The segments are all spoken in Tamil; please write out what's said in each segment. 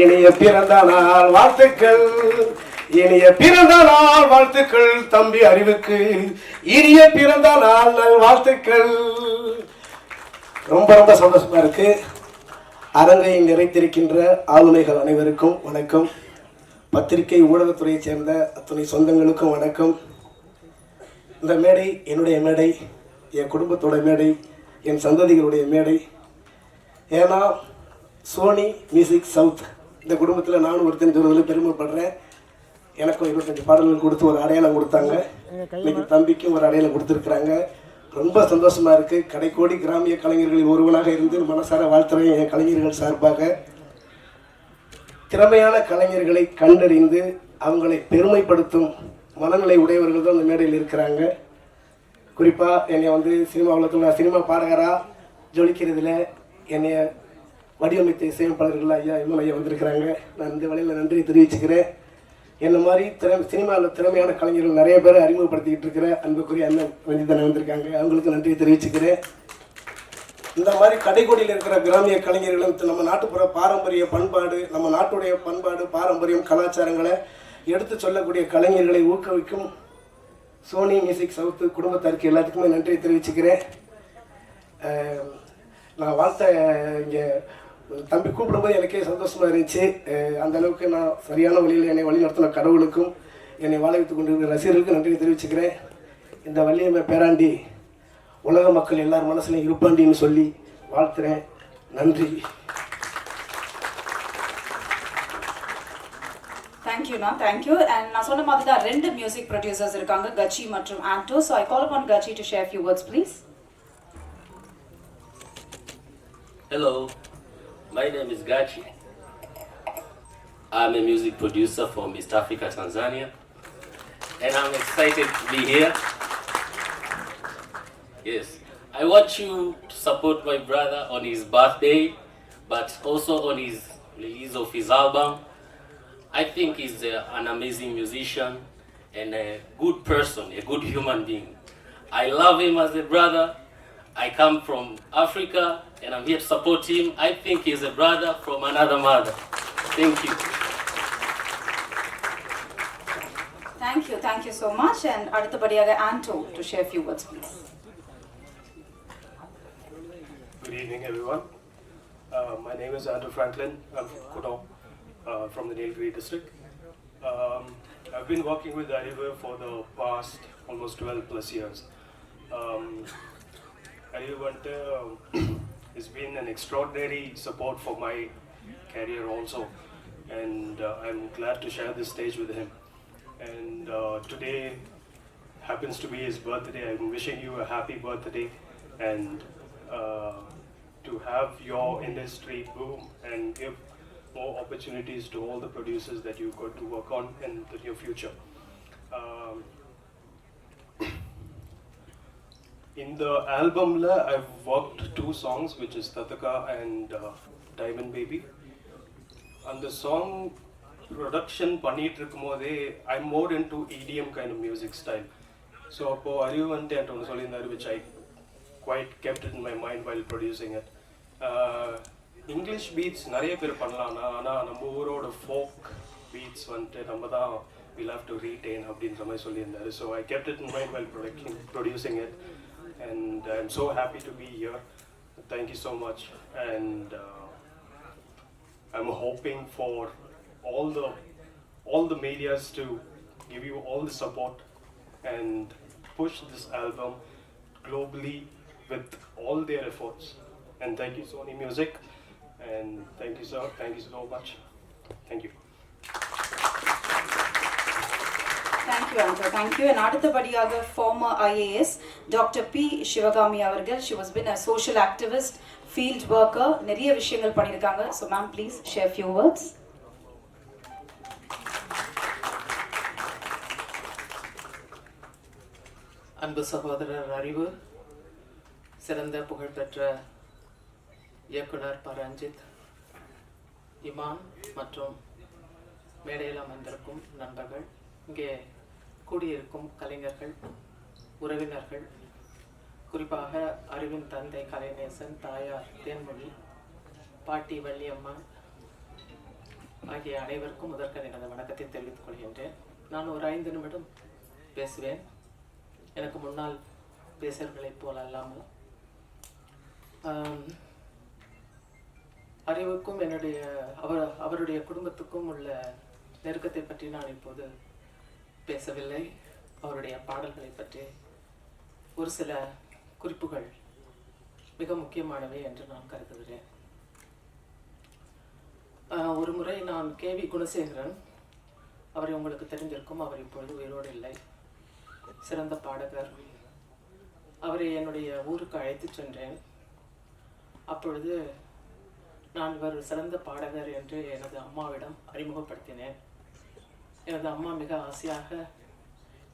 இனிய பிறந்த நாள் வாழ்த்துக்கள், இனிய பிறந்த நாள் வாழ்த்துக்கள் தம்பி அறிவுக்கு, இனிய பிறந்த நாள் நல் வாழ்த்துக்கள். ரொம்ப ரொம்ப சந்தோஷமா இருக்கு. அரங்கை நிறைத்திருக்கின்ற ஆளுமைகள் அனைவருக்கும் வணக்கம். பத்திரிகை ஊடகத்துறையை சேர்ந்த அத்துணை சொந்தங்களுக்கும் வணக்கம். இந்த மேடை என்னுடைய மேடை, என் குடும்பத்தோட மேடை, என் சந்ததிகளுடைய மேடை. ஏன்னா சோனி மியூசிக் சவுத் இந்த குடும்பத்தில் நானும் ஒருத்தன் சொல்வதில் பெருமைப்படுறேன். எனக்கும் 25 பாடல்கள் கொடுத்து ஒரு அடையாளம் கொடுத்தாங்க. இன்னைக்கு தம்பிக்கும் ஒரு அடையாளம் கொடுத்துருக்குறாங்க. ரொம்ப சந்தோஷமா இருக்கு. கடைக்கோடி கிராமிய கலைஞர்களில் ஒருவனாக இருந்து மனசார வாழ்த்துறேன். என் கலைஞர்கள் சார்பாக திறமையான கலைஞர்களை கண்டறிந்து அவங்களை பெருமைப்படுத்தும் மனநிலை உடையவர்கள் தான் அந்த மேடையில் இருக்கிறாங்க. குறிப்பாக என்னை சினிமா உலகத்தில் நான் சினிமா பாடகராக ஜொலிக்கிறதுல என்னை வடிவமைத்த இசையமைப்பாளர்கள் ஐயா எம்எல் ஐயா வந்திருக்கிறாங்க. நான் இந்த வழியில் நன்றி தெரிவிச்சுக்கிறேன். என்ன மாதிரி சினிமாவில் திறமையான கலைஞர்கள் நிறைய பேரை அறிமுகப்படுத்திக்கிட்டு இருக்கிற அன்புக்குரிய அண்ணன் ரஞ்சிதனை வந்திருக்காங்க. அவங்களுக்கு நன்றி தெரிவிச்சுக்கிறேன். இந்த மாதிரி கடைக்கோடியில் இருக்கிற கிராமிய கலைஞர்களும் நம்ம நாட்டுப்புற பாரம்பரிய பண்பாடு, நம்ம நாட்டுடைய பண்பாடு பாரம்பரியம் கலாச்சாரங்களை எடுத்து சொல்லக்கூடிய கலைஞர்களை ஊக்குவிக்கும் சோனி மியூசிக் சவுத்து குடும்பத்தாருக்கு எல்லாத்துக்குமே நன்றி தெரிவிச்சுக்கிறேன். நான் வாழ்த்த இங்கே தம்பி கூப்பிடும்போது எனக்கே சந்தோஷமாக இருந்துச்சு. அந்த அளவுக்கு நான் சரியான வழியில் என்னை வழி நடத்தின கடவுளுக்கும் என்னை வாழ வைத்துக் கொண்டிருக்கிற ரசிகர்களுக்கும் நன்றி தெரிவிச்சுக்கிறேன். இந்த வள்ளியம்மை பேராண்டி உலக மக்கள் எல்லார் மனசுலையும் இருப்பாண்டின்னு சொல்லி வாழ்த்துறேன். நன்றி. தேங்க்யூண்ணா, தேங்க்யூ. அண்ட் நான் சொன்ன மாதிரி தான் 2 மியூசிக் ப்ரொடியூசர்ஸ் இருக்காங்க, கச்சி மற்றும் Anto. So I call upon Kachi to share few words please. Hello, my name is Gachi. I'm a music producer from East Africa, Tanzania, and I'm excited to be here. Yes, I want you to support my brother on his birthday, but also on his release of his album. I think he's an amazing musician and a good person, a good human being. I love him as a brother. I come from Africa and I'm here to support him. I think he's a brother from another mother. Thank you. Thank you so much. And அடுத்தபடியாக Anto to share few words please. Good evening everyone. My name is Andrew Franklin. I'm from Kudong, from the Nilgiri district. I've been working with Arivu for the past almost 12 plus years. Arivu has been an extraordinary support for my career also, and I'm glad to share this stage with him. And today happens to be his birthday. I'm wishing you a happy birthday, and to have your industry boom and give more opportunities to all the producers that you've got to work on in the near future. In the album, I've worked 2 songs, which is Tataka and Diamond Baby. And the song production பண்ணிட்டு இருக்கும்போதே I'm more into EDM kind of music style. So அப்போ அறிவு வந்துட்டு ஒன்று சொல்லியிருந்தாரு, which I quite kept it in my mind while producing it. English beats நிறைய பேர் பண்ணலாம், ஆனால் நம்ம ஊரோட folk beats வந்துட்டு நம்ம தான் we'll have to retain அப்படின்ற மாதிரி சொல்லியிருந்தாரு. So I kept it in mind while producing it. And I'm so happy to be here. Thank you so much. And I'm hoping for all the medias to give you all the support and push this album globally with all their efforts. And thank you Sony Music, and thank you sir, thank you so much. Thank you. Thank you Anto, thank you. And அடுத்தபடியாக former IAS Dr. P. Shivagami அவர்கள். She was been a social activist, field worker, நிறைய விஷயங்கள் பண்ணியிருக்காங்க. So ma'am, please share few words. அன்பு சகோதரர் அறிவு, சிறந்த புகழ்பெற்ற இயக்குனர் பரஞ்சித், இமான் மற்றும் மேடையில் அமர்ந்திருக்கும் நண்பர்கள், இங்கே கூடியிருக்கும் கலைஞர்கள் உறவினர்கள், குறிப்பாக அறிவின் தந்தை கலைநேசன், தாயார் தேன்மொழி, பாட்டி வள்ளியம்மா ஆகிய அனைவருக்கும் முதற்கண் எனது வணக்கத்தை தெரிவித்துக் கொள்கின்றேன். நான் ஒரு 5 நிமிடம் பேசுவேன். எனக்கு முன்னால் பேசுகிறவர்களைப் போல அல்லாமல் அறிவுக்கும் என்னுடைய அவருடைய குடும்பத்துக்கும் உள்ள நெருக்கத்தை பற்றி நான் இப்போது பேசவில்லை. அவருடைய பாடல்களை பற்றி ஒரு சில குறிப்புகள் மிக முக்கியமானவை என்று நான் கருதுகிறேன். ஒரு முறை நான் KV குணசேகரன், அவரை உங்களுக்கு தெரிஞ்சிருக்கும், அவர் இப்பொழுது உயிரோடு இல்லை, சிறந்த பாடகர். அவரை என்னுடைய ஊருக்கு அழைத்து சென்றேன். அப்பொழுது நான் இவர் சிறந்த பாடகர் என்று எனது அம்மாவிடம் அறிமுகப்படுத்தினேன். எனது அம்மா மிக ஆசையாக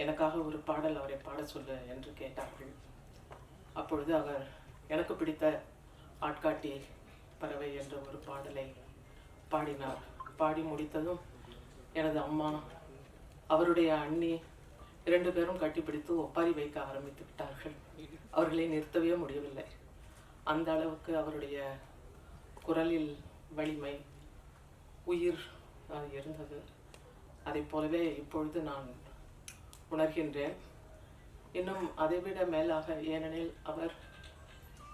எனக்காக ஒரு பாடல் அவரை பாட சொல்லு என்று கேட்டார்கள். அப்பொழுது அவர் எனக்கு பிடித்த ஆட்காட்டி பறவை என்ற ஒரு பாடலை பாடினார். பாடி முடித்ததும் எனது அம்மா, அவருடைய அண்ணி 2 பேரும் கட்டிப்பிடித்து ஒப்பாரி வைக்க ஆரம்பித்து விட்டார்கள். அவர்களை நிறுத்தவே முடியவில்லை. அந்த அளவுக்கு அவருடைய குரலில் வலிமை, உயிர் இருந்தது. அதை போலவே இப்பொழுது நான் உணர்கின்றேன். இன்னும் அதைவிட மேலாக, ஏனெனில் அவர்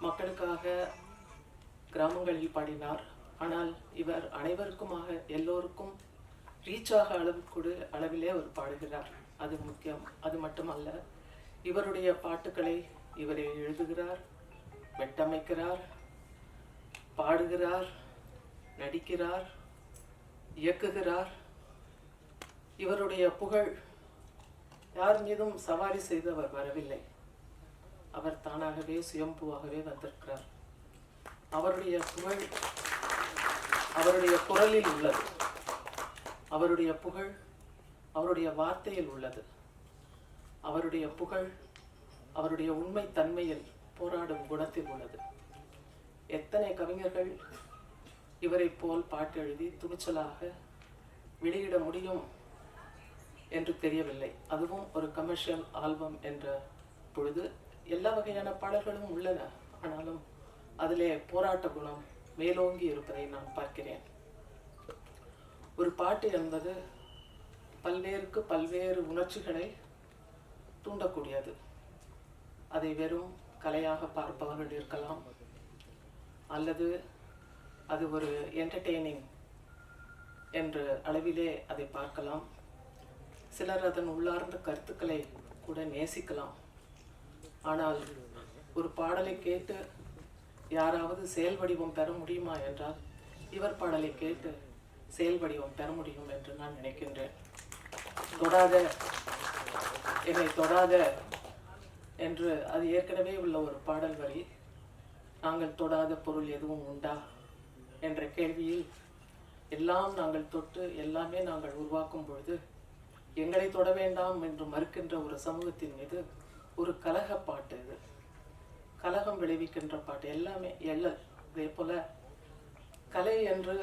மக்களுக்காக கிராமங்களில் பாடினார். ஆனால் இவர் அனைவருக்குமாக, எல்லோருக்கும் ரீச்சாக அளவிலே அவர் பாடுகிறார். அது முக்கியம். அது மட்டுமல்ல, இவருடைய பாட்டுக்களை இவரே எழுதுகிறார், வெட்டமைக்கிறார், பாடுகிறார், நடிக்கிறார், இயக்குகிறார். இவருடைய புகழ் யார் மீதும் சவாரி செய்து அவர் வரவில்லை. அவர் தானாகவே சுயம்புவாகவே வந்திருக்கிறார். அவருடைய புகழ் அவருடைய குரலில் உள்ளது. அவருடைய புகழ் அவருடைய வார்த்தையில் உள்ளது. அவருடைய புகழ் அவருடைய உண்மை தன்மையில், போராடும் குணத்தில் உள்ளது. எத்தனை கவிஞர்கள் இவரை போல் பாட்டு எழுதி துணிச்சலாக வெளியிட முடியும் என்று தெரியவில்லை. அதுவும் ஒரு கமர்ஷியல் ஆல்பம் என்ற பொழுது எல்லா வகையான பாடல்களும் உள்ளன. ஆனாலும் அதிலே போராட்ட குணம் மேலோங்கி இருப்பதை நான் பார்க்கிறேன். ஒரு பாட்டு என்பது பல்வேறு உணர்ச்சிகளை தூண்டக்கூடியது. அதை வெறும் கலையாக பார்ப்பவர்கள் இருக்கலாம், அல்லது அது ஒரு என்டர்டெய்னிங் என்ற அளவிலே அதை பார்க்கலாம். சிலர் அதன் உள்ளார்ந்த கருத்துக்களை கூட நேசிக்கலாம். ஆனால் ஒரு பாடலை கேட்டு யாராவது செயல் வடிவம் பெற முடியுமா என்றால், இவர் பாடலை கேட்டு செயல் வடிவம் பெற முடியும் என்று நான் நினைக்கின்றேன். தொடாத, என்னை தொடாத என்று அது ஏற்கனவே உள்ள ஒரு பாடல் வரி. நாங்கள் தொடாத பொருள் எதுவும் உண்டா என்ற கேள்வியில், எல்லாம் நாங்கள் தொட்டு எல்லாமே நாங்கள் உருவாக்கும் பொழுது எங்களை தொட வேண்டாம் என்று மறுக்கின்ற ஒரு சமூகத்தின் மீது ஒரு கலக பாட்டு. இது கலகம் விளைவிக்கின்ற பாட்டு. எல்லாமே இதே போல கலை என்று,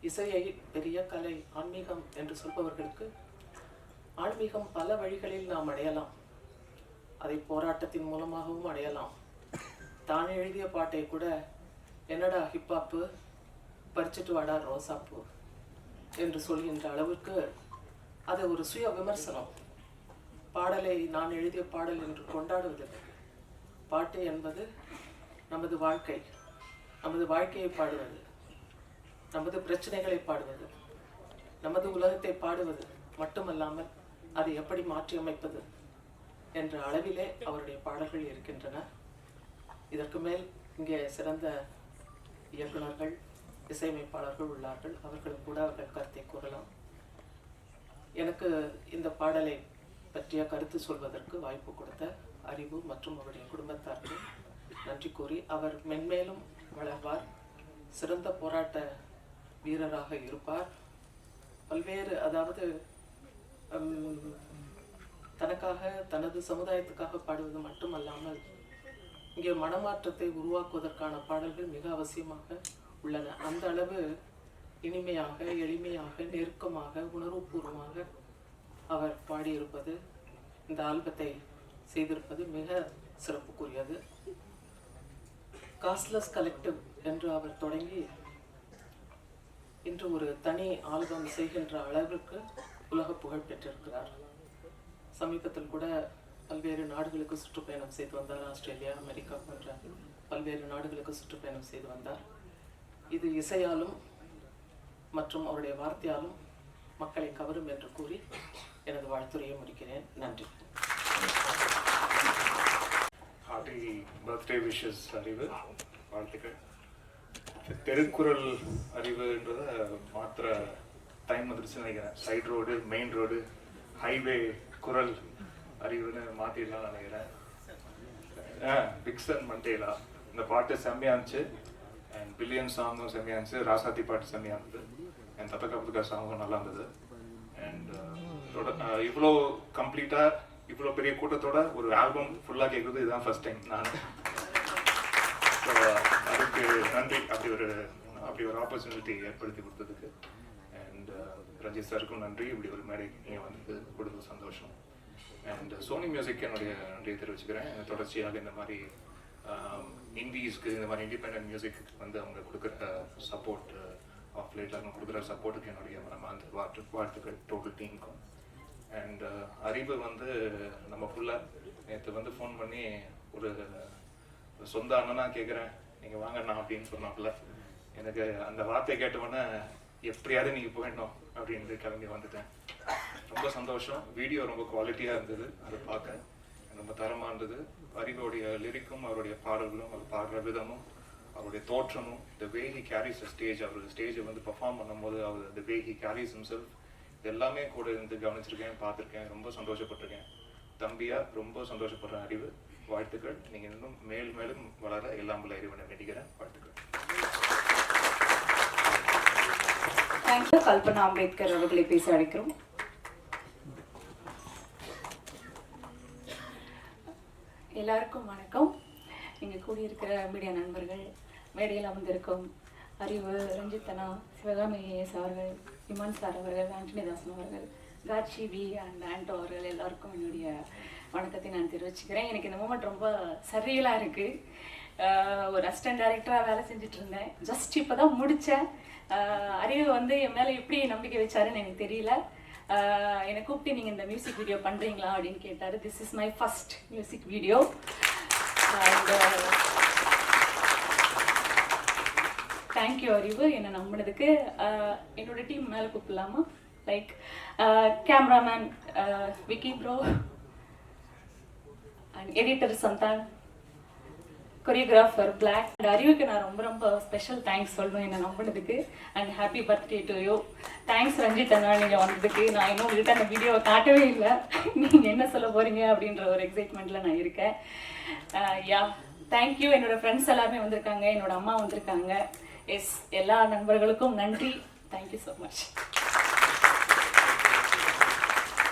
இசையை பெரிய கலை, ஆன்மீகம் என்று சொல்பவர்களுக்கு ஆன்மீகம் பல வழிகளில் நாம் அடையலாம். அதை போராட்டத்தின் மூலமாகவும் அடையலாம். தான் எழுதிய பாட்டை கூட, என்னடா ஹிப்பாப்பு, பறிச்சுட்டு வாடா ரோசாப்பூ என்று சொல்கின்ற அளவுக்கு அது ஒரு சுய விமர்சனம். பாடலை நான் எழுதிய பாடல் என்று கொண்டாடுவதில்லை. பாட்டு என்பது நமது வாழ்க்கை, நமது வாழ்க்கையை பாடுவது, நமது பிரச்சனைகளை பாடுவது, நமது உலகத்தை பாடுவது மட்டுமல்லாமல் அதை எப்படி மாற்றி அமைப்பது என்ற அளவிலே அவருடைய பாடல்கள் இருக்கின்றன. இதற்கு மேல் இங்கே சிறந்த இயக்குநர்கள், இசையமைப்பாளர்கள் உள்ளார்கள். அவர்களும் கூட அவர்கள் கருத்தை கூறலாம். எனக்கு இந்த பாடலை பற்றிய கருத்து சொல்வதற்கு வாய்ப்பு கொடுத்த அறிவு மற்றும் அவருடைய குடும்பத்தாருக்கு நன்றி கூறி, அவர் மென்மேலும் வளர்வார், சிறந்த போராட்ட வீரராக இருப்பார். பல்வேறு, அதாவது தனக்காக, தனது சமுதாயத்துக்காக பாடுவது மட்டுமல்லாமல் இங்கே மனமாற்றத்தை உருவாக்குவதற்கான பாடல்கள் மிக அவசியமாக உள்ளன. அந்த அளவு இனிமையாக, எளிமையாக, நெருக்கமாக, உணர்வுபூர்வமாக அவர் பாடியிருப்பது இந்த ஆல்பத்தை செய்திருப்பது மிக சிறப்புக்குரியது. காஸ்ட்லெஸ் கலெக்டிவ் என்று அவர் தொடங்கி இன்று ஒரு தனி ஆல்பம் செய்கின்ற அளவிற்கு உலக புகழ் பெற்றிருக்கிறார். சமீபத்தில் கூட பல்வேறு நாடுகளுக்கு சுற்றுப்பயணம் செய்து வந்தார். ஆஸ்திரேலியா, அமெரிக்கா போன்ற பல்வேறு நாடுகளுக்கு சுற்றுப்பயணம் செய்து வந்தார். இது இசையாலும் மற்றும் அவருடைய வார்த்தையாலும் மக்களை கவரும் என்று கூறி எனது வாழ்த்துரையை முடிக்கிறேன். நன்றி. ஹார்ட்டி பர்த்டே விஷஸ் அறிவு, வாழ்த்துக்கள். திருக்குறள் அறிவுன்றதை மாத்திர டைம் வந்துருச்சுன்னு நினைக்கிறேன். Side road, main road, highway குரல் அறிவுன்னு மாற்றிடலாம்னு நினைக்கிறேன். பிக்சன் மண்டேலா இந்த பாட்டு செம்மையாக இருந்துச்சு. அண்ட் பில்லியன் சாங்கும் செம்மையாக இருந்துச்சு. ராசாத்தி பாட்டு செம்மையாக இருந்தது. என் தத்தக்கா புதுக்கா சாங்கும் நல்லா இருந்தது. அண்ட் இவ்வளோ கம்ப்ளீட்டாக இவ்வளோ பெரிய கூட்டத்தோட ஒரு ஆல்பம் ஃபுல்லாக கேட்குறது இதுதான் ஃபர்ஸ்ட் டைம் நான். ஸோ அதுக்கு நன்றி. அப்படி ஒரு ஆப்பர்ச்சுனிட்டி ஏற்படுத்தி கொடுத்ததுக்கு. அண்ட் ரஞ்சித் சாருக்கும் நன்றி. இப்படி ஒரு மேடை நீங்கள் வந்து கொடுத்தது சந்தோஷம். அண்ட் சோனி மியூசிக் என்னுடைய நன்றியை தெரிவிச்சுக்கிறேன். தொடர்ச்சியாக இந்த மாதிரி இண்டீஸ்க்கு, இந்த மாதிரி இண்டிபெண்டன்ட் மியூசிக்கு வந்து அவங்க கொடுக்குற சப்போர்ட், ஆஃப் லேட்டில் அவங்க கொடுக்குற சப்போர்ட்டுக்கு என்னுடைய மனமார்ந்த வாழ்த்துக்கள் டோட்டல் டீமுக்கும். அண்ட் அறிவு வந்து நம்ம ஃபுல்லாக நேற்று வந்து ஃபோன் பண்ணி ஒரு சொந்த அண்ணனா கேட்குறேன், நீங்கள் வாங்கண்ணா அப்படின்னு சொன்னாப்புல. எனக்கு அந்த வார்த்தையை கேட்டவுடனே எப்படியாவது நீங்கள் போயிடணும் அப்படின்ட்டு கிளம்பி வந்துட்டேன். ரொம்ப சந்தோஷம். வீடியோ ரொம்ப குவாலிட்டியாக இருந்தது. அதை பார்க்க ரொம்ப தரமாக இருந்தது. அறிவோடைய லிரிக்கும் அவருடைய பாடல்களும், அவர் பாடுற விதமும், அவருடைய தோற்றமும், the way he carries a stage, அவர் ஸ்டேஜை வந்து பெர்ஃபார்ம் பண்ணும்போது அவர் the way he carries himself, இது எல்லாமே கூட இருந்து கவனிச்சிருக்கேன், பார்த்துருக்கேன். ரொம்ப சந்தோஷப்பட்டிருக்கேன். தம்பியாக ரொம்ப சந்தோஷப்படுறேன். அறிவு, வாழ்த்துக்கள். நீங்கள் இன்னும் மேலும் வளர எல்லாம் உள்ள இறைவனை வேண்டிக்கிறேன். வாழ்த்துக்கள். தேங்க்யூ. கல்பனா அம்பேத்கர் அவர்களை பேச அழைக்கிறோம். எல்லாருக்கும் வணக்கம். இங்கே கூடியிருக்கிற மீடியா நண்பர்கள், மேடையில் அமர்ந்திருக்கும் அறிவு, ரஞ்சித் அண்ணா, சிவகாமி ஏஎஸ் அவர்கள், இமான் சார் அவர்கள், ஆண்டனிதாசன் அவர்கள், காட்சி வி அண்ட் ஆண்டோ அவர்கள் எல்லாருக்கும் என்னுடைய வணக்கத்தை நான் தெரிவிச்சுக்கிறேன். எனக்கு இந்த மூமெண்ட் ரொம்ப சரியலாக இருக்குது. ஒரு அசிஸ்டன்ட் டைரக்டராக வேலை செஞ்சுட்டு இருந்தேன். ஜஸ்ட் இப்போ தான் முடித்தேன். அறிவு வந்து என் மேலே எப்படி நம்பிக்கை வச்சாருன்னு எனக்கு தெரியல. என்னை கூப்பிட்டு நீங்கள் இந்த மியூசிக் வீடியோ பண்ணுறீங்களா அப்படின்னு கேட்டார். This is my first music video. And thank you Arivu, என்னை நம்பினதுக்கு. என்னோட டீம் மேலே கூப்பிடலாமா? Like cameraman Vicky bro and editor Santhan, choreographer Black. And அறிவுக்கு நான் ரொம்ப ரொம்ப ஸ்பெஷல் தேங்க்ஸ் சொல்லணும் என்னை நம்பினதுக்கு. And happy birthday to you. Thanks Ranjith அண்ணா, நீங்கள் வந்ததுக்கு. நான் இன்னும் உங்கள்கிட்ட அந்த வீடியோவை காட்டவே இல்லை. நீங்கள் என்ன சொல்ல போகிறீங்க அப்படின்ற ஒரு எக்ஸைட்மெண்ட்டில் நான் இருக்கேன். யா, தேங்க்யூ. என்னோடய ஃப்ரெண்ட்ஸ் எல்லாருமே வந்திருக்காங்க, என்னோட அம்மா வந்திருக்காங்க. எஸ், எல்லா நண்பர்களுக்கும் நன்றி. Thank you so much.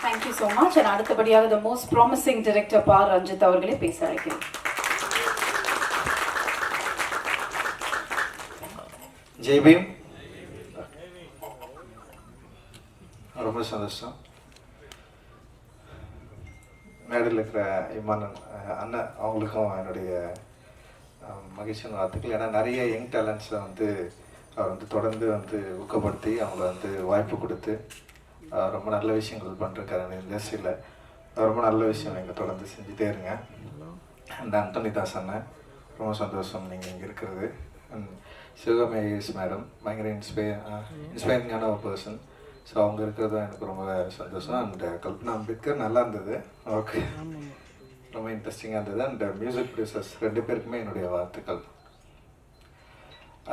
Thank you so much. And அடுத்தபடியாக த மோஸ்ட் ப்ராமிசிங் டைரக்டர் பா ரஞ்சித் அவர்களே பேச அழைக்கிறேன். ஜெய் பீம். ரொம்ப சந்தோஷம். மேடையில் இருக்கிற இமான் அண்ணன் அவங்களுக்கும் என்னுடைய மகிழ்ச்சியான வாழ்த்துக்கள். ஏன்னா நிறைய யங் டேலண்ட்ஸை வந்து அவர் வந்து தொடர்ந்து வந்து ஊக்கப்படுத்தி அவங்கள வந்து வாய்ப்பு கொடுத்து ரொம்ப நல்ல விஷயங்கள் பண்ணிருக்காரு இந்த இண்டஸ்ட்ரியில். ரொம்ப நல்ல விஷயம் நீங்கள் தொடர்ந்து செஞ்சுட்டே இருங்க. அண்ட் ஆண்டனிதாஸ் அண்ணன், ரொம்ப சந்தோஷம் நீங்கள் இங்கே இருக்கிறது. அண்ட் சிவகாமி ஐஏஎஸ் மேடம், பயங்கர இன்ஸ்பைரிங்கான ஒரு பர்சன். ஸோ அவங்க இருக்கிறது எனக்கு ரொம்ப சந்தோஷம். அண்ட் கல்பனா அம்பேத்கர் நல்லா இருந்தது. ஓகே, ரொம்ப இன்ட்ரெஸ்டிங்காக இருந்தது. அண்ட் மியூசிக் ப்ரொடியூசர்ஸ் 2 பேருக்குமே என்னுடைய வாழ்த்துக்கள்.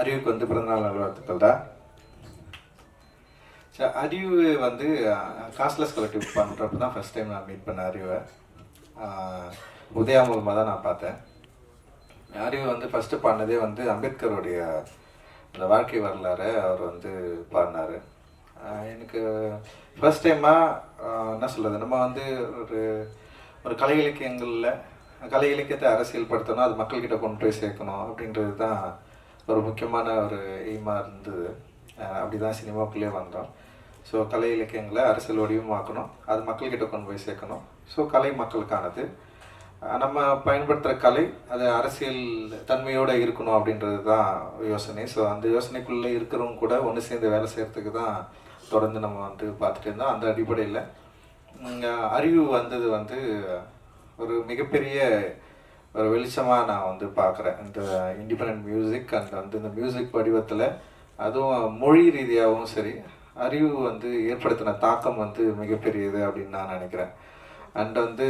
அறிவுக்கு வந்து பிறந்தநாள் நல்வாழ்த்துக்கள் தான். சரி, அறிவு வந்து காஸ்ட்லெஸ் கலெக்டிவ் பண்ணுறப்ப தான் ஃபஸ்ட் டைம் நான் மீட் பண்ண அறிவை. உதயா மூலமாக தான் நான் பார்த்தேன். அறிவு வந்து ஃபஸ்ட்டு பாடினதே வந்து அம்பேத்கருடைய அந்த வாழ்க்கை வரலாறு அவர் வந்து பாடினார். எனக்கு ஃபர்ஸ்ட் டைமாக என்ன சொல்கிறது, நம்ம வந்து ஒரு கலை இலக்கியத்தை அரசியல் படுத்தணும், அது மக்கள்கிட்ட கொண்டு போய் சேர்க்கணும் அப்படின்றது தான் ஒரு முக்கியமான ஒரு எய்மாக இருந்தது. அப்படி தான் சினிமாவுக்குள்ளே வந்தோம். ஸோ கலை இலக்கியங்களை அரசியல் வடிவமாக்கணும், அது மக்கள்கிட்ட கொண்டு போய் சேர்க்கணும். ஸோ கலை மக்களுக்கானது. நம்ம பயன்படுத்துகிற கலை அது அரசியல் தன்மையோடு இருக்கணும் அப்படின்றது தான் யோசனை. ஸோ அந்த யோசனைக்குள்ளே இருக்கிறவங்க கூட ஒன்று சேர்ந்து வேலை செய்கிறதுக்கு தான் தொடர்ந்து நம்ம வந்து பார்த்துட்டு இருந்தோம். அந்த அடிப்படையில் அறிவு வந்தது வந்து ஒரு மிகப்பெரிய ஒரு வெளிச்சமாக நான் வந்து பார்க்குறேன். இந்த இண்டிபெண்ட் மியூசிக் அண்ட் வந்து இந்த மியூசிக் வடிவத்தில் அதுவும் மொழி ரீதியாகவும் சரி அறிவு வந்து ஏற்படுத்தின தாக்கம் வந்து மிகப்பெரியது அப்படின்னு நான் நினைக்கிறேன். அண்ட் வந்து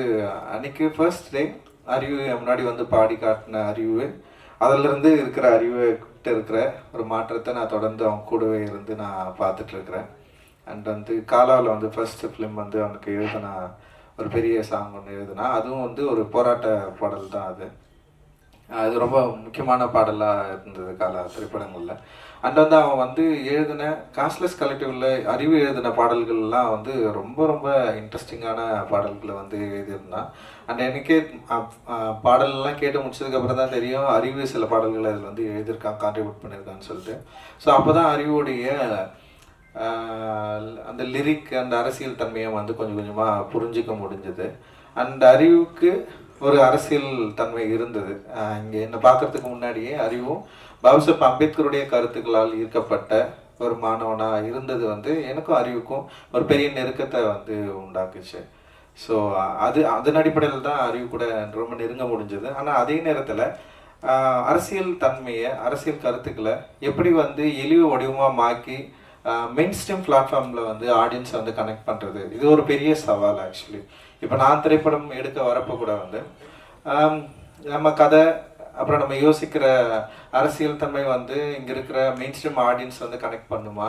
அன்றைக்கி ஃபர்ஸ்ட் டே அறிவு முன்னாடி வந்து பாடி காட்டின அறிவு, அதிலிருந்து இருக்கிற அறிவுகிட்ட இருக்கிற ஒரு மாற்றத்தை நான் தொடர்ந்து அவங்க கூடவே இருந்து நான் பார்த்துட்ருக்குறேன். அண்ட் வந்து காலாவில் வந்து ஃபர்ஸ்ட் ஃபிலிம் வந்து அவனுக்கு எழுதினா ஒரு பெரிய சாங் ஒன்று எழுதுனா, அதுவும் வந்து ஒரு போராட்ட பாடல் தான். அது ரொம்ப முக்கியமான பாடலாக இருந்தது காலா திரைப்படங்களில். அண்ட் வந்து அவன் வந்து எழுதின காஸ்ட்லெஸ் கலெக்டிவில் அறிவு எழுதின பாடல்கள்லாம் வந்து ரொம்ப ரொம்ப இன்ட்ரெஸ்டிங்கான பாடல்களை வந்து எழுதியிருந்தான். அண்ட் எனக்கே பாடல்லாம் கேட்டு முடிச்சதுக்கப்புறம் தான் தெரியும் அறிவு சில பாடல்கள் அதில் வந்து எழுதியிருக்கான், கான்ட்ரிபியூட் பண்ணியிருக்கான்னு சொல்லிட்டு. ஸோ அப்போ தான் அறிவுடைய அந்த லிரிக் அந்த அரசியல் தன்மையை வந்து கொஞ்சம் கொஞ்சமாக புரிஞ்சிக்க முடிஞ்சது. அண்ட் அறிவுக்கு ஒரு அரசியல் தன்மை இருந்தது. இங்கே என்னை பார்க்கறதுக்கு முன்னாடியே அறிவும் பாபாசாஹேப் அம்பேத்கருடைய கருத்துக்களால் ஈர்க்கப்பட்ட ஒரு மாணவனாக இருந்தது வந்து எனக்கும் அறிவுக்கும் ஒரு பெரிய நெருக்கத்தை வந்து உண்டாக்குச்சு. ஸோ அதன் அடிப்படையில் தான் அறிவு கூட ரொம்ப நெருங்க முடிஞ்சது. ஆனால் அதே நேரத்தில் அரசியல் தன்மையை அரசியல் கருத்துக்களை எப்படி வந்து எளிய வடிவமாக மாக்கி மெயின் ஸ்ட்ரீம் பிளாட்ஃபார்மில் வந்து ஆடியன்ஸை வந்து கனெக்ட் பண்ணுறது, இது ஒரு பெரிய சவால் ஆக்சுவலி. இப்போ நான் திரைப்படம் எடுக்க வரப்போ கூட வந்து நம்ம கதை அப்புறம் நம்ம யோசிக்கிற அரசியல் தன்மை வந்து இங்கே இருக்கிற மெயின் ஸ்ட்ரீம் ஆடியன்ஸ் வந்து கனெக்ட் பண்ணுமா,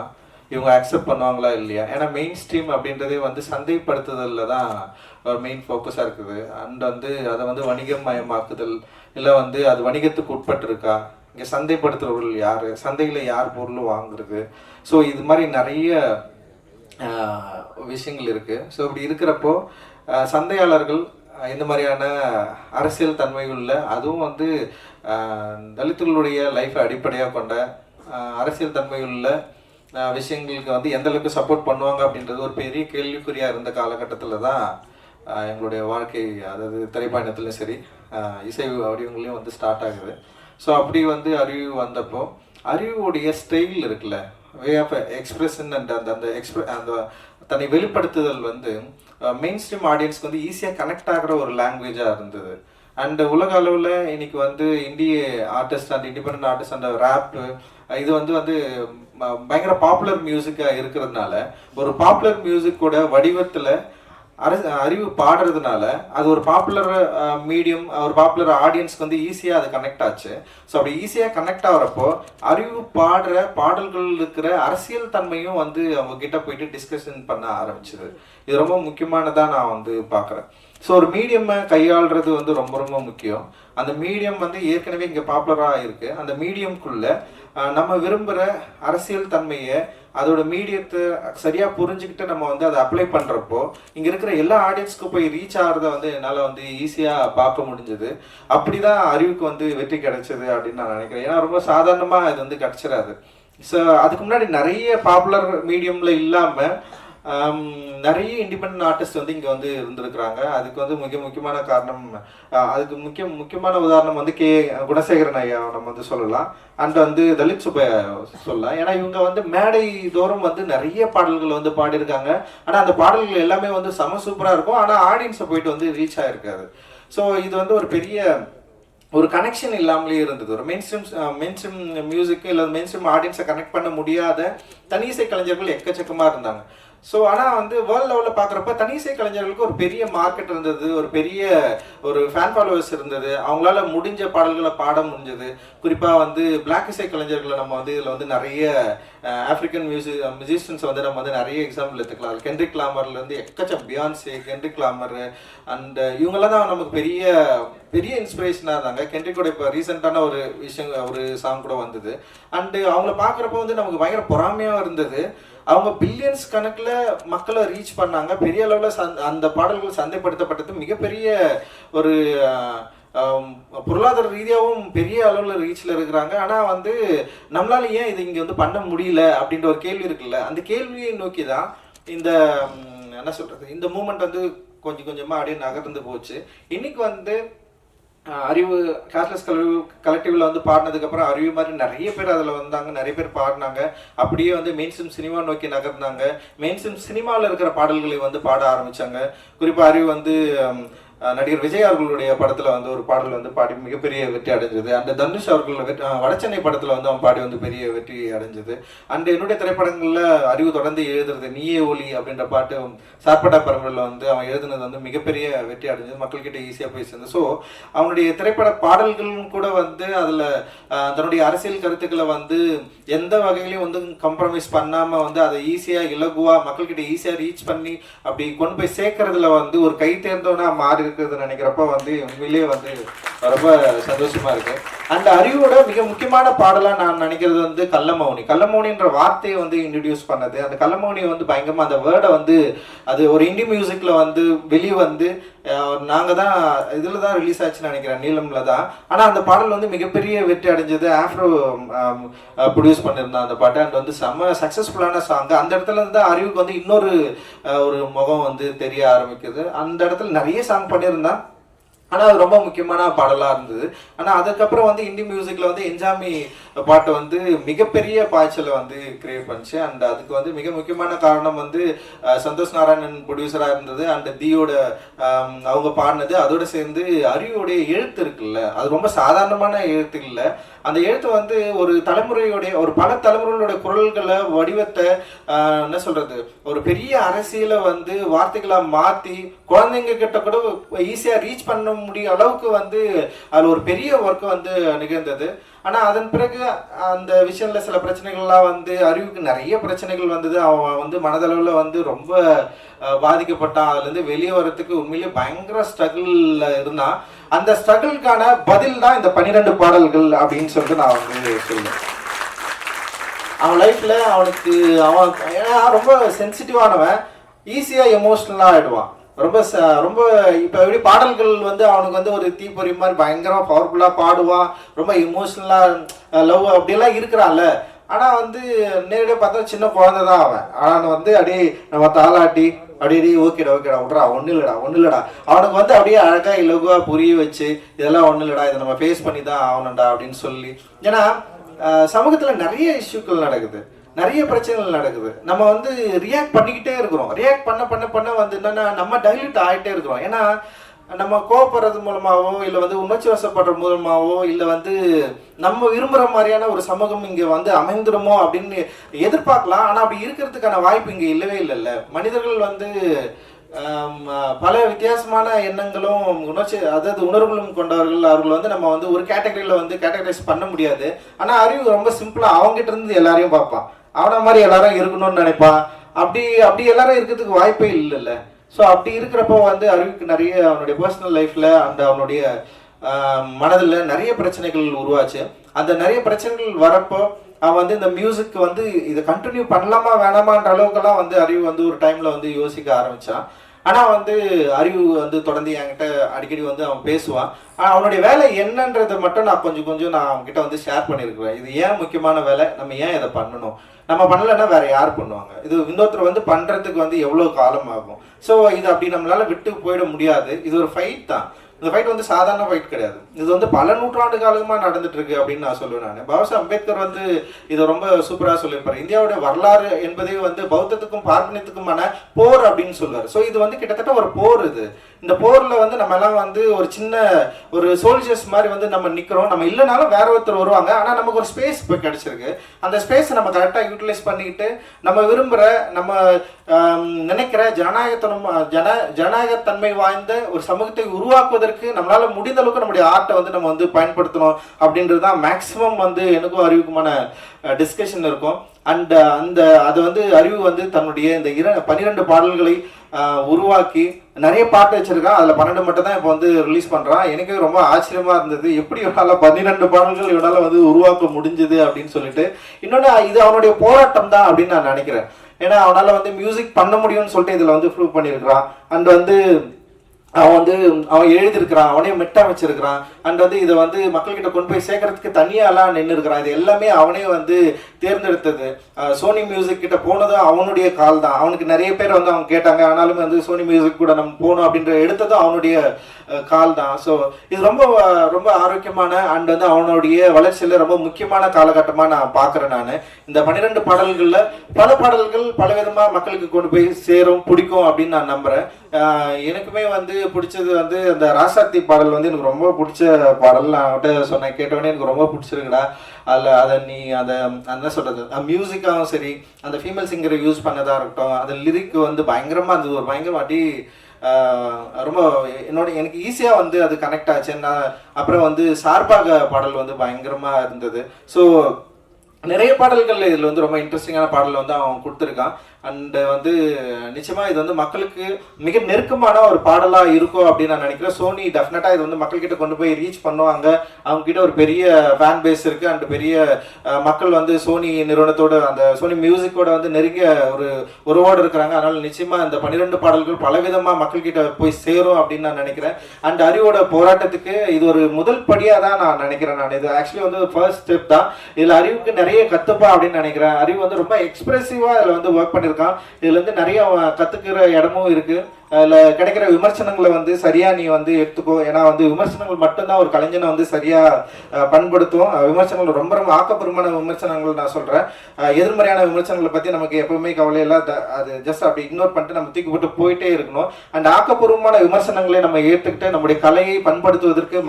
இவங்க அக்செப்ட் பண்ணுவாங்களா இல்லையா. ஏன்னா மெயின் ஸ்ட்ரீம் அப்படின்றதே வந்து சந்தைப்படுத்துதலில் தான் ஒரு மெயின் ஃபோக்கஸாக இருக்குது. அண்ட் வந்து அதை வந்து வணிகமயமாக்குதல் இல்லை வந்து அது வணிகத்துக்கு உட்பட்டிருக்கா, இங்கே சந்தைப்படுத்துகிறவர்கள் யார், சந்தையில் யார் பொருள் வாங்குறது. ஸோ இது மாதிரி நிறைய விஷயங்கள் இருக்குது. ஸோ இப்படி இருக்கிறப்போ சந்தையாளர்கள் இந்த மாதிரியான அரசியல் தன்மைகளில் அதுவும் வந்து தலித்துகளுடைய லைஃப்பை அடிப்படையாக கொண்ட அரசியல் தன்மையுள்ள விஷயங்களுக்கு வந்து எந்த அளவுக்கு சப்போர்ட் பண்ணுவாங்க அப்படின்றது ஒரு பெரிய கேள்விக்குறியாக இருந்த காலகட்டத்தில் தான் எங்களுடைய வாழ்க்கை, அதாவது திரைப்பயணத்துலையும் சரி இசை வடிவங்களையும் வந்து ஸ்டார்ட் ஆகுது. ஸோ அப்படி வந்து அறிவு வந்தப்போ அறிவுடைய ஸ்டைல் இருக்குல்ல, வே ஆஃப் எக்ஸ்பிரஷன் அண்ட் அந்த தன்னை வெளிப்படுத்துதல் வந்து மெயின் ஸ்ட்ரீம் ஆடியன்ஸ்க்கு வந்து ஈஸியாக கனெக்ட் ஆகிற ஒரு லாங்குவேஜாக இருந்தது. அண்ட் உலக அளவில் இன்னைக்கு வந்து இந்திய ஆர்டிஸ்ட் அண்ட் இண்டிபெண்ட் ஆர்டிஸ்ட் அந்த ரேப்பு இது வந்து பயங்கர பாப்புலர் மியூசிக்காக இருக்கிறதுனால ஒரு பாப்புலர் மியூசிக்கோட வடிவத்தில் அறிவு பாடுறதுனால அது ஒரு பாப்புலர் மீடியம், ஒரு பாப்புலர் ஆடியன்ஸ்க்கு வந்து ஈஸியாக அது கனெக்ட் ஆச்சு. ஸோ அப்படி ஈஸியாக கனெக்ட் ஆகிறப்போ அறிவு பாடுற பாடல்கள் இருக்கிற அரசியல் தன்மையும் வந்து அவங்க கிட்ட போயிட்டு டிஸ்கஷன் பண்ண ஆரம்பிச்சுது. இது ரொம்ப முக்கியமானதாக நான் வந்து பார்க்குறேன். ஸோ ஒரு மீடியமை கையாளுறது வந்து ரொம்ப ரொம்ப முக்கியம். அந்த மீடியம் வந்து ஏற்கனவே இங்கே பாப்புலராக இருக்குது. அந்த மீடியம்குள்ளே நம்ம விரும்புகிற அரசியல் தன்மையை அதோட மீடியத்தை சரியாக புரிஞ்சுக்கிட்டு நம்ம வந்து அதை அப்ளை பண்ணுறப்போ இங்கே இருக்கிற எல்லா ஆடியன்ஸ்க்கும் போய் ரீச் ஆகிறத வந்து என்னால் வந்து ஈஸியாக பார்க்க முடிஞ்சது. அப்படி தான் அறிவுக்கு வந்து வெற்றி கிடைச்சது அப்படின்னு நான் நினைக்கிறேன். ஏன்னா ரொம்ப சாதாரணமாக இது வந்து கிடச்சிடாது. ஸோ அதுக்கு முன்னாடி நிறைய பாப்புலர் மீடியமில் இல்லாமல் நிறைய இண்டிபெண்ட் ஆர்டிஸ்ட் வந்து இங்கே வந்து இருந்திருக்கிறாங்க. அதுக்கு வந்து முக்கியமான காரணம், அதுக்கு முக்கியமான உதாரணம் வந்து குணசேகரன் ஐயா நம்ம வந்து சொல்லலாம். அண்ட் வந்து தலித் சுப்பையா சொல்லலாம். ஏன்னா இவங்க வந்து மேடை தோறும் வந்து நிறைய பாடல்கள் வந்து பாடியிருக்காங்க. ஆனால் அந்த பாடல்கள் எல்லாமே வந்து செம சூப்பராக இருக்கும். ஆனால் ஆடியன்ஸை போயிட்டு வந்து ரீச் ஆகிருக்காது. ஸோ இது வந்து ஒரு பெரிய ஒரு கனெக்ஷன் இல்லாமலே இருந்தது. ஒரு மெயின் ஸ்ட்ரீம் மியூசிக்கு இல்லை மெயின் ஸ்ட்ரீம் ஆடியன்ஸை கனெக்ட் பண்ண முடியாத தனியிசை கலைஞர்கள் எக்கச்சக்கமாக இருந்தாங்க. ஸோ ஆனால் வந்து வேர்ல்டு லெவலில் பார்க்குறப்ப தனியிசை கலைஞர்களுக்கு ஒரு பெரிய மார்க்கெட் இருந்தது, ஒரு பெரிய ஒரு ஃபேன் ஃபாலோவர்ஸ் இருந்தது, அவங்களால முடிஞ்ச பாடல்களை பாட முடிஞ்சது. குறிப்பாக வந்து பிளாக் இசை கலைஞர்களை நம்ம வந்து இதில் வந்து நிறைய ஆஃப்ரிக்கன் மியூசிஷியன்ஸ் வந்து நம்ம வந்து நிறைய எக்ஸாம்பிள் எடுத்துக்கலாம். Kendrick லாமர்லேருந்து Beyoncé, Kendrick La Mer and இவங்கெல்லாம் தான் நமக்கு பெரிய பெரிய இன்ஸ்பிரேஷனாக இருந்தாங்க. கென்ட்ரிக்கோட இப்போ ரீசெண்டான ஒரு விஷயம், ஒரு சாங் கூட வந்தது. அண்டு அவங்கள பார்க்குறப்ப வந்து நமக்கு பயங்கர பொறாமையாக இருந்தது. அவங்க பில்லியன்ஸ் கணக்கில் மக்களை ரீச் பண்ணாங்க. பெரிய அளவில் அந்த பாடல்கள் சந்தைப்படுத்தப்பட்டது. மிகப்பெரிய ஒரு பொருளாதார ரீதியாகவும் பெரிய அளவில் ரீச்சில் இருக்கிறாங்க. ஆனால் வந்து நம்மளால ஏன் இது இங்கே வந்து பண்ண முடியல அப்படின்ற ஒரு கேள்வி இருக்குல்ல, அந்த கேள்வியை நோக்கி தான் இந்த என்ன சொல்கிறது, இந்த மூமெண்ட் வந்து கொஞ்சம் கொஞ்சமாக அப்படியே நகர்ந்து போச்சு. இன்னைக்கு வந்து அறிவு கேஷ்லெஸ் கலெக்டிவ்ல வந்து பாடினதுக்கப்புறம் அறிவு மாதிரி நிறைய பேர் அதில் வந்தாங்க, நிறைய பேர் பாடினாங்க. அப்படியே வந்து மெயின்ஸ்ட்ரீம் சினிமா நோக்கி நகர்ந்தாங்க. மெயின்ஸ்ட்ரீம் சினிமாவில் இருக்கிற பாடல்களை வந்து பாட ஆரம்பித்தாங்க. குறிப்பாக அறிவு வந்து நடிகர் விஜய் அவர்களுடைய படத்தில் வந்து ஒரு பாடல் வந்து பாடி மிகப்பெரிய வெற்றி அடைஞ்சது. அண்ட் தனுஷ் அவர்கள் வடச்சென்னை படத்தில் வந்து அவன் பாடி வந்து பெரிய வெற்றி அடைஞ்சது. அண்ட் என்னுடைய திரைப்படங்களில் அறிவு தொடர்ந்து எழுதுறது நீயே ஒலி அப்படின்ற பாட்டு சார்பட்டா பரம்பரையில் வந்து அவன் எழுதுனது வந்து மிகப்பெரிய வெற்றி அடைஞ்சது, மக்கள்கிட்ட ஈஸியாக போய் சேர்ந்தது. ஸோ அவனுடைய திரைப்பட பாடல்களும் கூட வந்து அதில் தன்னுடைய அரசியல் கருத்துக்களை வந்து எந்த வகையிலையும் வந்து கம்ப்ரமைஸ் பண்ணாமல் வந்து அதை ஈஸியாக இலகுவாக மக்கள்கிட்ட ஈஸியாக ரீச் பண்ணி அப்படி கொண்டு போய் சேர்க்கறதுல வந்து ஒரு கை தேர்ந்தவனா மாறி இருக்குதுன்னு நினைக்கிறப்ப வந்து உண்மையிலேயே வந்து ரொம்ப சந்தோஷமா இருக்கு. அந்த அறிவோட மிக முக்கியமான பாடலா நான் நினைக்கிறது வந்து கள்ளமௌனி. கள்ளமௌனின்ற வார்த்தையை வந்து இன்ட்ரடியூஸ் பண்ணது. அந்த கள்ளமௌனி வந்து பயங்கரமா அந்த வேர்டை வந்து அது ஒரு இண்டி மியூசிக்ல வந்து வெளியே வந்து நாங்கள் தான் இதில் தான் ரிலீஸ் ஆச்சுன்னு நினைக்கிறேன், நீளம்ல தான். ஆனால் அந்த பாடல் வந்து மிகப்பெரிய வெற்றி அடைஞ்சது. ஆஃப்ரோ ப்ரொடியூஸ் பண்ணியிருந்தான் அந்த பாட்டு. அண்ட் வந்து செம்ம சக்ஸஸ்ஃபுல்லான சாங். அந்த இடத்துல இருந்து அறிவுக்கு வந்து இன்னொரு ஒரு முகம் வந்து தெரிய ஆரம்பிக்குது. அந்த இடத்துல நிறைய சாங் பண்ணியிருந்தான், ஆனால் அது ரொம்ப முக்கியமான பாடலாக இருந்தது. ஆனால் அதுக்கப்புறம் வந்து இந்தி மியூசிக்கில் வந்து என்ஜாமி பாட்டு வந்து மிகப்பெரிய பாய்ச்சலை வந்து கிரியேட் பண்ணிச்சு. அண்ட் அதுக்கு வந்து மிக முக்கியமான காரணம் வந்து சந்தோஷ் நாராயணன் ப்ரொடியூசராக இருந்தது. அண்ட் தீயோட அவங்க பாடினது. அதோடு சேர்ந்து அறிவோடைய எழுத்து இருக்குல்ல, அது ரொம்ப சாதாரணமான எழுத்து இல்லை. அந்த எழுத்து வந்து ஒரு தலைமுறையோடைய ஒரு பல தலைமுறைகளோட குரல்களை வடிவத்தை என்ன சொல்றது, ஒரு பெரிய அரசியலை வந்து வார்த்தைகளை மாற்றி குழந்தைங்க கிட்ட கூட ஈஸியாக ரீச் பண்ண முடிய அளவுக்கு வந்து அதில் ஒரு பெரிய ஒர்க் வந்து நிகழ்ந்தது. ஆனால் அதன் பிறகு அந்த விஷயத்தில் சில பிரச்சனைகள்லாம் வந்து அறிவுக்கு நிறைய பிரச்சனைகள் வந்தது. அவன் வந்து மனதளவில் வந்து ரொம்ப பாதிக்கப்பட்டான். அதுலேருந்து வெளியே வரத்துக்கு உண்மையிலேயே பயங்கர ஸ்ட்ரகிளில் இருந்தான். அந்த ஸ்ட்ரகிளுக்கான பதில் தான் இந்த 12 பாடல்கள் அப்படின்னு சொல்லிட்டு நான் வந்து சொல்லுவேன். அவன் லைஃப்பில் அவனுக்கு அவன் ஏன்னா ரொம்ப சென்சிட்டிவானவன், ஈஸியாக எமோஷ்னலாக ஆகிடுவான். ரொம்ப இப்போ எப்படி பாடல்கள் வந்து அவனுக்கு வந்து ஒரு தீப்பொறி மாதிரி பயங்கரமாக பவர்ஃபுல்லாக பாடுவான், ரொம்ப எமோஷ்னலாக லவ் அப்படியெல்லாம் இருக்கிறான்ல. ஆனால் வந்து நேரடியாக பார்த்தா சின்ன குழந்தை தான் அவன். ஆனால் வந்து அப்படியே நம்ம தாளாட்டி அப்படியே ஓகேடா விட்றா ஒன்றும் இல்லைடா அவனுக்கு வந்து அப்படியே அழகாக இலகுவாக புரிய வச்சு இதெல்லாம் ஒன்றும் இல்லைடா, இதை நம்ம ஃபேஸ் பண்ணி தான் ஆகணும்டா அப்படின்னு சொல்லி. ஏன்னா சமூகத்தில் நிறைய இஷ்யூக்கள் நடக்குது, நிறைய பிரச்சனைகள் நடக்குது. நம்ம வந்து ரியாக்ட் பண்ணிக்கிட்டே இருக்கிறோம். ரியாக்ட் பண்ண வந்து என்னன்னா நம்ம டைல்யூட் ஆகிட்டே இருக்கிறோம். ஏன்னா நம்ம கோவப்படுறது மூலமாகவோ இல்லை வந்து உணர்ச்சி வசப்படுற மூலமாகவோ இல்லை வந்து நம்ம விரும்புகிற மாதிரியான ஒரு சமூகம் இங்கே வந்து அமைந்துடுமோ அப்படின்னு எதிர்பார்க்கலாம். ஆனால் அப்படி இருக்கிறதுக்கான வாய்ப்பு இங்கே இல்லவே இல்லைல்ல. மனிதர்கள் வந்து பல வித்தியாசமான எண்ணங்களும் உணர்வுகளும் கொண்டவர்கள். அவர்கள் வந்து நம்ம வந்து ஒரு கேட்டகரியில் வந்து கேட்டகரைஸ் பண்ண முடியாது. ஆனால் அறிவு ரொம்ப சிம்பிளாக அவங்ககிட்ட இருந்து எல்லாரையும் பார்ப்பான். அவனை மாதிரி எல்லாரும் இருக்கணும்னு நினைப்பான். அப்படி எல்லாரும் இருக்கிறதுக்கு வாய்ப்பே இல்லைல்ல. ஸோ அப்படி இருக்கிறப்போ வந்து அறிவுக்கு நிறைய அவனுடைய பர்சனல் லைஃப்பில் அந்த அவனுடைய மனதில் நிறைய பிரச்சனைகள் உருவாச்சு. அந்த நிறைய பிரச்சனைகள் வரப்போ அவன் வந்து இந்த மியூசிக் வந்து இதை கண்டினியூ பண்ணலாமா வேணாமான்ற அளவுக்கெல்லாம் வந்து அறிவு வந்து ஒரு டைமில் வந்து யோசிக்க ஆரம்பித்தான். ஆனால் வந்து அறிவு வந்து தொடர்ந்து என்கிட்ட அடிக்கடி வந்து அவன் பேசுவான். ஆனால் அவனுடைய வேலை என்னன்றதை மட்டும் நான் கொஞ்சம் நான் அவன்கிட்ட வந்து ஷேர் பண்ணியிருக்கிறேன். இது ஏன் முக்கியமான வேலை, நம்ம ஏன் இதை பண்ணணும், நம்ம பண்ணலைன்னா வேற யார் பண்ணுவாங்க, இது இன்னொருத்தர் வந்து பண்ணுறதுக்கு வந்து எவ்வளோ காலம் ஆகும். ஸோ இது அப்படி நம்மளால விட்டு போயிட முடியாது. இது ஒரு ஃபைட் தான். இந்த ஃபைட் வந்து சாதாரண ஃபைட் கிடையாது. இது வந்து பல நூற்றாண்டு காலமாக நடந்துட்டு இருக்கு அப்படின்னு நான் சொல்லுவேன். நான் பாபாசாஹேப் அம்பேத்கர் வந்து இதை ரொம்ப சூப்பராக சொல்லியிருப்பார். இந்தியாவுடைய வரலாறு என்பதே வந்து பௌத்தத்துக்கும் பார்ப்பனியத்துக்குமான போர் அப்படின்னு சொல்லுவார். ஸோ இது வந்து கிட்டத்தட்ட ஒரு போர். இந்த போரில் வந்து நம்ம எல்லாம் வந்து ஒரு சின்ன ஒரு சோல்ஜர்ஸ் மாதிரி வந்து நம்ம நிற்கிறோம். நம்ம இல்லைனாலும் வேற ஒருத்தர் வருவாங்க. ஆனால் நமக்கு ஒரு ஸ்பேஸ் இப்போ கிடைச்சிருக்கு. அந்த ஸ்பேஸை நம்ம கரெக்டாக யூட்டிலைஸ் பண்ணிக்கிட்டு நம்ம விரும்புகிற நம்ம நினைக்கிற ஜனநாயகத்தன்மை வாய்ந்த ஒரு சமூகத்தை உருவாக்குவதற்கு நம்மளால முடிந்த அளவுக்கு நம்முடைய ஆர்ட்டை வந்து நம்ம வந்து பயன்படுத்தணும் அப்படின்றது தான் மேக்சிமம் வந்து எனக்கும் அறிவுக்குமான டிஸ்கஷன் இருக்கும். அண்ட் அது வந்து அறிவு வந்து தன்னுடைய இந்த 12 பாடல்களை உருவாக்கி நிறைய பாட்டு வச்சிருக்கான். அதில் 12 மட்டும் தான் இப்போ வந்து ரிலீஸ் பண்ணுறான். எனக்கு ரொம்ப ஆச்சரியமா இருந்தது, எப்படி இவனால 12 பாடல்கள் இவனால வந்து உருவாக்க முடிஞ்சுது அப்படின்னு சொல்லிட்டு. இன்னொன்று இது அவனுடைய போராட்டம் தான் அப்படின்னு நான் நினைக்கிறேன். ஏன்னா அவனால் வந்து மியூசிக் பண்ண முடியும்னு சொல்லிட்டு இதில் வந்து ப்ரூவ் பண்ணியிருக்கிறான். அண்ட் வந்து அவன் எழுதியிருக்கிறான், அவனே மெட்டா வச்சிருக்கிறான். அண்ட் வந்து இதை வந்து மக்கள்கிட்ட கொண்டு போய் சேர்க்கறதுக்கு தனியாலாம் நின்று இருக்கிறான். இது எல்லாமே அவனே வந்து தேர்ந்தெடுத்தது. சோனி மியூசிக் கிட்ட போனதும் அவனுடைய கால் தான். அவனுக்கு நிறைய பேர் வந்து அவங்க கேட்டாங்க, ஆனாலும் வந்து சோனி மியூசிக் கூட நம்ம போகணும் அப்படின்ற எடுத்ததும் அவனுடைய கால் தான். ஸோ இது ரொம்ப ரொம்ப ஆரோக்கியமான அண்ட் வந்து அவனுடைய வளர்ச்சியில் ரொம்ப முக்கியமான காலகட்டமாக நான் பார்க்குறேன். நான் இந்த 12 பாடல்களில் பல பாடல்கள் பல விதமாக மக்களுக்கு கொண்டு போய் சேரும், பிடிக்கும் அப்படின்னு நான் நம்புகிறேன். எனக்குமே வந்து பிடிச்சது வந்து அந்த ராசாத்தி பாடல் வந்து எனக்கு ரொம்ப பிடிச்ச பாடல். நான் அவன்கிட்ட சொன்னேன், கேட்டோடனே எனக்கு ரொம்ப பிடிச்சிருக்குடா. அதை நீ அதை என்ன சொல்கிறது, மியூசிக்காகவும் சரி, அந்த ஃபீமேல் சிங்கரை யூஸ் பண்ணதாக இருக்கட்டும், அந்த லிரிக் வந்து பயங்கரமாக இருந்தது. ஒரு பயங்கரமாட்டி ரொம்ப எனக்கு ஈஸியாக வந்து அது கனெக்ட் ஆச்சு. அப்புறம் வந்து சார்பாக பாடல் வந்து பயங்கரமாக இருந்தது. ஸோ நிறைய பாடல்கள் இதில் வந்து ரொம்ப இன்ட்ரெஸ்டிங்கான பாடல் வந்து அவன் கொடுத்துருக்கான். அண்ட் வந்து நிச்சயமாக இது வந்து மக்களுக்கு மிக நெருக்கமான ஒரு பாடலாக இருக்கும் அப்படின்னு நான் நினைக்கிறேன். சோனி டெஃபினட்டாக இது வந்து மக்கள்கிட்ட கொண்டு போய் ரீச் பண்ணுவாங்க. அவங்ககிட்ட ஒரு பெரிய ஃபேன் பேஸ் இருக்குது. அண்ட் பெரிய மக்கள் வந்து சோனி நிறுவனத்தோட அந்த சோனி மியூசிக்கோட வந்து நெருங்கிய ஒரு உறவோடு இருக்கிறாங்க. அதனால் நிச்சயமாக இந்த 12 பாடல்கள் பலவிதமாக மக்கள்கிட்ட போய் சேரும் அப்படின்னு நான் நினைக்கிறேன். அண்ட் அறிவோட போராட்டத்துக்கு இது ஒரு முதல் படியாக தான் நான் நினைக்கிறேன். நான் இது ஆக்சுவலி வந்து ஃபர்ஸ்ட் ஸ்டெப் தான். இதில் அறிவுக்கு நிறைய கற்றுப்பா அப்படின்னு நினைக்கிறேன். அறிவு வந்து ரொம்ப எக்ஸ்பிரசிவாக இதில் வந்து ஒர்க் பண்ணியிருக்கான். இதுல இருந்து நிறைய கத்துக்கிற இடமும் இருக்கு. அதில் கிடைக்கிற விமர்சனங்களை வந்து சரியா நீ வந்து எடுத்துக்கோ. ஏன்னா வந்து விமர்சனங்கள் மட்டும்தான் ஒரு கலைஞனை வந்து சரியா பண்படுத்தும். விமர்சனங்கள் ரொம்ப ரொம்ப ஆக்கப்பூர்வமான விமர்சனங்கள் நான் சொல்றேன். எதிர்மறையான விமர்சனங்களை பத்தி நமக்கு எப்பவுமே கவலை இல்லை. அது ஜஸ்ட் அப்படி இக்னோர் பண்ணிட்டு நம்ம தூக்கி போட்டு போயிட்டே இருக்கணும். அண்ட் ஆக்கப்பூர்வமான விமர்சனங்களை நம்ம ஏற்றுக்கிட்டு நம்முடைய கலையை பண்படுத்துவதற்கு,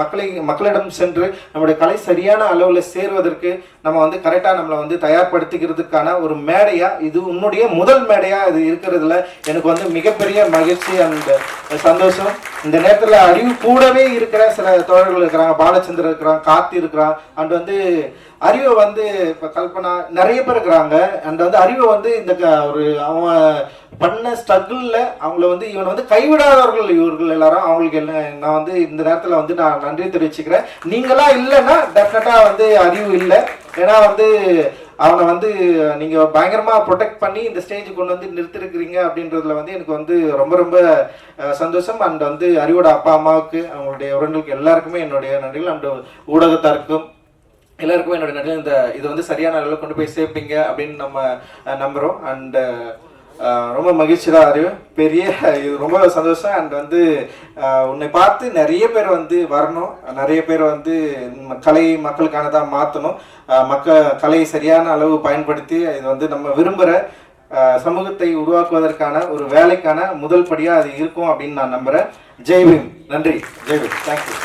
மக்களிடம் சென்று நம்முடைய கலை சரியான அளவில் சேருவதற்கு நம்ம வந்து கரெக்டாக நம்மளை வந்து தயார்படுத்திக்கிறதுக்கான ஒரு மேடையா, இது உன்னுடைய முதல் மேடையா இது இருக்கிறதுல எனக்கு வந்து மிகப்பெரிய மகிழ்ச்சி அண்ட் சந்தோஷம். இந்த நேரத்தில் அறிவு கூடவே இருக்கிற சில தோழர்கள் இருக்கிறாங்க. பாலச்சந்திரன் இருக்கிறான், கார்த்தி இருக்கிறான். அண்ட் வந்து அறிவை வந்து இப்போ கல்பனா நிறைய பேர் இருக்கிறாங்க. அண்ட் வந்து அறிவை வந்து இந்த ஒரு அவன் பண்ண ஸ்ட்ரகிளில் அவங்கள வந்து இவனை வந்து கைவிடாதவர்கள் இவர்கள் எல்லாரும். அவங்களுக்கு நான் வந்து இந்த நேரத்தில் வந்து நான் நன்றி தெரிவிச்சுக்கிறேன். நீங்களாம் இல்லைன்னா டெஃபினட்டாக வந்து அறிவு இல்லை. ஏன்னா வந்து அவனை வந்து நீங்கள் பயங்கரமாக ப்ரொடெக்ட் பண்ணி இந்த ஸ்டேஜுக்கு கொண்டு வந்து நிறுத்திருக்கிறீங்க அப்படின்றதுல வந்து எனக்கு வந்து ரொம்ப ரொம்ப சந்தோஷம். அண்ட் வந்து அறிவோட அப்பா அம்மாவுக்கு, அவங்களுடைய உறவுகளுக்கு எல்லாருக்குமே என்னுடைய நன்றிகள். அண்ட் ஊடகத்தாருக்கும் எல்லாருக்குமே என்னுடைய நன்றிகள். இது வந்து சரியான அளவில் கொண்டு போய் சேர்ப்பீங்க அப்படின்னு நம்ம நம்புகிறோம். அண்ட் ரொம்ப மகிழ்ச்சி தான் அறிவு, பெரிய இது ரொம்ப சந்தோஷம். அண்ட் வந்து உன்னை பார்த்து நிறைய பேர் வந்து வரணும், நிறைய பேர் வந்து கலை மக்களுக்கானதாக மாற்றணும். கலையை சரியான அளவு பயன்படுத்தி இது வந்து நம்ம விரும்புகிற சமூகத்தை உருவாக்குவதற்கான ஒரு வேலைக்கான முதல் படியாக அது இருக்கும் அப்படின்னு நான் நம்புகிறேன். ஜெய்பீம். நன்றி. Jai Bhim. Thank you.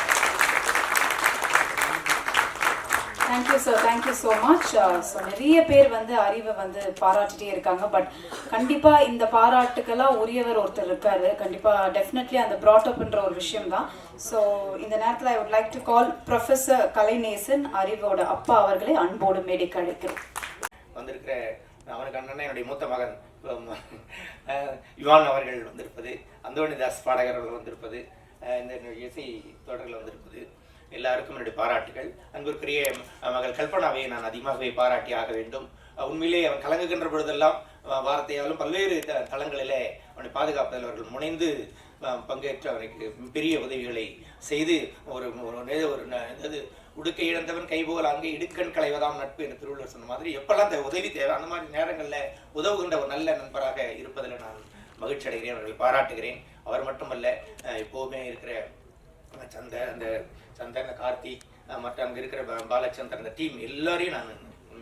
Thank you sir, thank you so much. So நிறைய பேர் வந்து அறிவை வந்து பாராட்டிகிட்டே இருக்காங்க. பட் கண்டிப்பாக இந்த பாராட்டுக்கெல்லாம் உரியவர் ஒருத்தர் இருக்காரு. கண்டிப்பாக டெஃபினெட்லி அந்த ப்ராட்டப்ன்ற ஒரு விஷயம் தான். ஸோ இந்த நேரத்தில் I would like to call professor Kalainesan, அறிவோட அப்பா அவர்களை அன்போடு மேடைக்கு அழைக்கிறோம். வந்திருக்கிற அவனுக்கு அண்ணன் என்னுடைய மூத்த மகன் யுவான் அவர்கள் வந்திருப்பது, அந்தோணிதாஸ் பாடகர் அவர்கள் வந்திருப்பது, இந்த இசை தொடர்கள் வந்திருப்பது, எல்லாருக்கும் என்னுடைய பாராட்டுகள். அன்பிற்குரிய மகள் கல்பனாவை நான் அதிகமாகவே பாராட்டி ஆக வேண்டும். உண்மையிலே அவன் கலங்குகின்ற பொழுதெல்லாம் வார்த்தையாலும் பல்வேறு தளங்களிலே அவனை பாதுகாப்பதில் அவர்கள் முனைந்து பங்கேற்று அவனுக்கு பெரிய உதவிகளை செய்து ஒரு உடுக்கை இழந்தவன் கைபோல் அங்கே இடுக்கண் களைவதாம் நட்பு என்று திருவள்ளுவர் சொன்ன மாதிரி எப்பெல்லாம் உதவி தேவை அந்த மாதிரி நேரங்களில் உதவுகின்ற ஒரு நல்ல நண்பராக இருப்பதில் நான் மகிழ்ச்சி அடைகிறேன், அவர்களை பாராட்டுகிறேன். அவர் மட்டுமல்ல, எப்போவுமே இருக்கிற சந்தன், கார்த்தி, மற்ற அங்கே இருக்கிற பாலச்சந்திரன், அந்த டீம் எல்லாரையும் நான்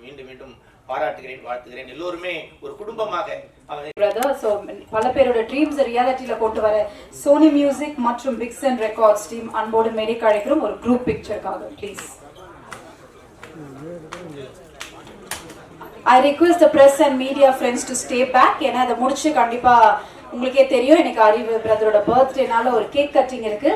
மீண்டும் மீண்டும் பாராட்டுகிறேன், வாழ்த்துகிறேன். எல்லோருமே ஒரு குடும்பமாக. ஸோ பல பேரோட ட்ரீம்ஸ் ரியாலிட்டியில கொண்டு வர சோனி மியூசிக் மற்றும் பிக்சன் ரெக்கார்ட்ஸ் டீம் அன்போடு மேடைக்கு அழைக்கிறோம் ஒரு குரூப் பிக்சருக்காக. Please. I request the press and media friends to stay back. ஏன்னா அதை முடிச்சு கண்டிப்பா உங்களுக்கே தெரியும், எனக்கு அறிவு பிரதரோட பர்த்டேனால ஒரு கேக் கட்டிங் இருக்கு.